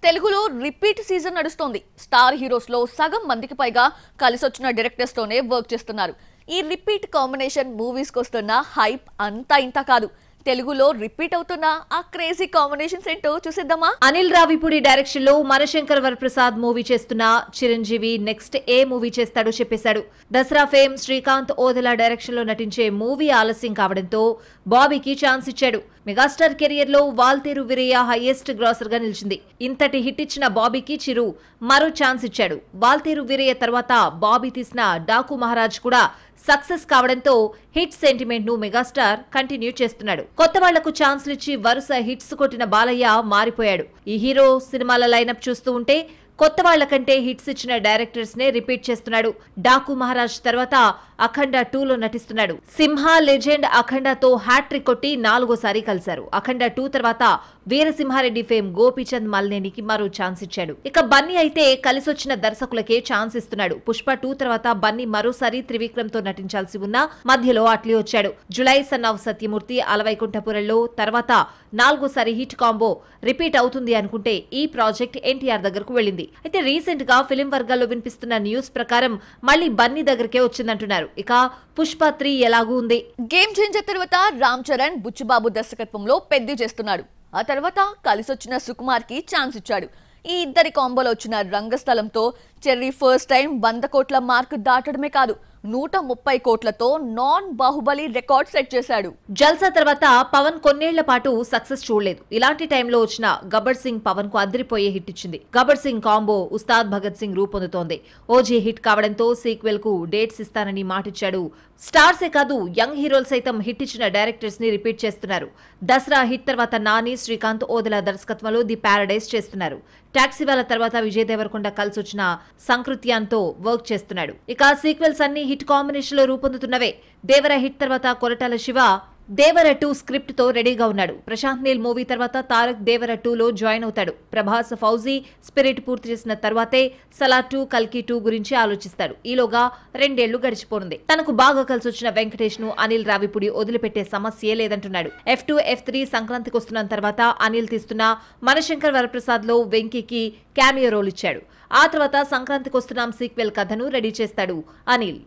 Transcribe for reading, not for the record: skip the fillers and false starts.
తెలుగులో repeat season నడుస్తోంది. Star heroes లో సగం మందికి పైగా కలిసొచ్చిన డైరెక్టర్స్ తోనే వర్క్ చేస్తున్నారు. ఈ రిపీట్ కాంబినేషన్ మూవీస్ కి వస్తున్న హైప్ అంతా ఇంత కాదు. తెలుగులో రిపీట్ అవుతున్న ఆ క్రేజీ కాంబినేషన్స్ ఏంటో చూసిద్దామా? అనిల్ రావిపూడి డైరెక్షన్ లో మనశంకర్ వరప్రసాద్ మూవీ చేస్తున్న చిరంజీవి నెక్స్ట్ ఏ మూవీ చేస్తాడో చెప్పేశాడు. దసరా ఫేమ్ శ్రీకాంత్ ఓదెలా డైరెక్షన్ లో నటించే మూవీ ఆలస్యం కావడంతో బాబీకి ఛాన్స్ ఇచ్చాడు. మెగాస్టార్ కెరియర్ లో వాల్తేరు వీరయ్య హైయెస్ట్ గ్రాసర్ గా నిలిచింది. ఇంతటి హిట్ ఇచ్చిన బాబీకి చిరు మరో ఛాన్స్ ఇచ్చాడు. వాల్తేరు వీరయ్య తర్వాత బాబీ తీసిన డాకు మహారాజ్ కూడా సక్సెస్ కావడంతో హిట్ సెంటిమెంట్ ను మెగాస్టార్ కంటిన్యూ చేస్తున్నాడు. కొత్త వాళ్లకు ఛాన్స్లు ఇచ్చి వరుస హిట్స్ కొట్టిన బాలయ్య మారిపోయాడు. ఈ హీరో సినిమాల లైనప్ చూస్తూ ఉంటే కొత్త వాళ్ల కంటే హిట్స్ ఇచ్చిన డైరెక్టర్స్ నే రిపీట్ చేస్తున్నాడు. డాకు మహారాజ్ తర్వాత అఖండ 2లో నటిస్తున్నాడు. సింహ లెజెండ్ అఖండతో హ్యాట్రిక్ కొట్టి 4వసారి కలిశారు. అఖండ 2 తర్వాత వీరసింహారెడ్డి ఫేమ్ గోపీచంద్ మల్నేనికి మరో ఛాన్స్ ఇచ్చాడు. ఇక బన్నీ అయితే కలిసొచ్చిన దర్శకులకే ఛాన్స్ ఇస్తున్నాడు. పుష్ప 2 తర్వాత బన్నీ మరోసారి త్రివిక్రమ్ తో నటించాల్సి ఉన్నా మధ్యలో అట్లీ వచ్చాడు. జులై సన్ ఆఫ్ సత్యమూర్తి అలవైకుంఠపురంలో తర్వాత 4వసారి హిట్ కాంబో రిపీట్ అవుతుంది అనుకుంటే ఈ ప్రాజెక్ట్ ఎన్టీఆర్ దగ్గరకు వెళ్ళింది. అయితే రీసెంట్ గా ఫిలిం వర్గాల్లో వినిపిస్తున్న న్యూస్ ప్రకారం మళ్లీ బన్నీ దగ్గరకే వచ్చిందంటున్నారు. ఇక పుష్ప 3 ఎలాగూ ఉంది. గేమ్ చేంజర్ తర్వాత రామ్ చరణ్ బుచ్చుబాబు దర్శకత్వంలో పెద్ది చేస్తున్నాడు. ఆ తర్వాత కలిసొచ్చిన సుకుమార్ కి ఛాన్స్ ఇచ్చాడు. ఈ ఇద్దరి కాంబోలో వచ్చిన రంగస్థలంతో చెర్రీ ఫస్ట్ టైం 100 కోట్ల మార్క్ దాటడమే కాదు 130 కోట్లతో నాన్ బాహుబలి రికార్డ్ సెట్ చేశాడు. జల్సా తర్వాత పవన్ కొన్నేళ్ల పాటు సక్సెస్ చూడలేదు. ఇలాంటి టైంలో వచ్చిన గబ్బర్ సింగ్ పవన్ కు అదిరిపోయే హిట్ ఇచ్చింది. గబ్బర్ సింగ్ కాంబో ఉస్తాద్ భగత్ సింగ్ రూపొందుతోంది. ఓజీ హిట్ కావడంతో సీక్వెల్ కు డేట్స్ ఇస్తానని మాటిచ్చాడు. స్టార్సే కాదు యంగ్ హీరోలు సైతం హిట్ ఇచ్చిన డైరెక్టర్స్ ని రిపీట్ చేస్తున్నారు. దసరా హిట్ తర్వాత నాని శ్రీకాంత్ ఓదెలా దర్శకత్వంలో ది ప్యారడైజ్ చేస్తున్నారు. టాక్సీవాల తర్వాత విజయ్ దేవరకొండ కలిసొచ్చిన సంకృత్యాన్తో వర్క్ చేస్తున్నాడు. ఇక సీక్వెల్స్ అన్ని హిట్ కాంబినేషన్ లో రూపొందుతున్నవే. దేవర హిట్ తర్వాత కొరటాల శివ దేవర 2 స్క్రిప్ట్ తో రెడీగా ఉన్నాడు. ప్రశాంత్ నీల్ మూవీ తర్వాత తారక్ దేవర 2లో జాయిన్ అవుతాడు. ప్రభాస్ ఫౌజీ స్పిరిట్ పూర్తి చేసిన తర్వాతే సలార్ 2 కల్కి 2 గురించి ఆలోచిస్తాడు. ఈలోగా 2 ఏళ్లు గడిచిపోనుంది. తనకు బాగా కలిసొచ్చిన వెంకటేష్ ను అనిల్ రావిపూడి వదిలిపెట్టే సమస్యే లేదంటున్నాడు. F2 F3 సంక్రాంతికి వస్తున్న తర్వాత అనిల్ తీస్తున్న మనశంకర్ వరప్రసాద్ లో వెంకీకి క్యామియో రోల్ ఇచ్చాడు. ఆ తర్వాత సంక్రాంతికి వస్తున్నాం సీక్వెల్ కథను రెడీ చేస్తాడు అనిల్.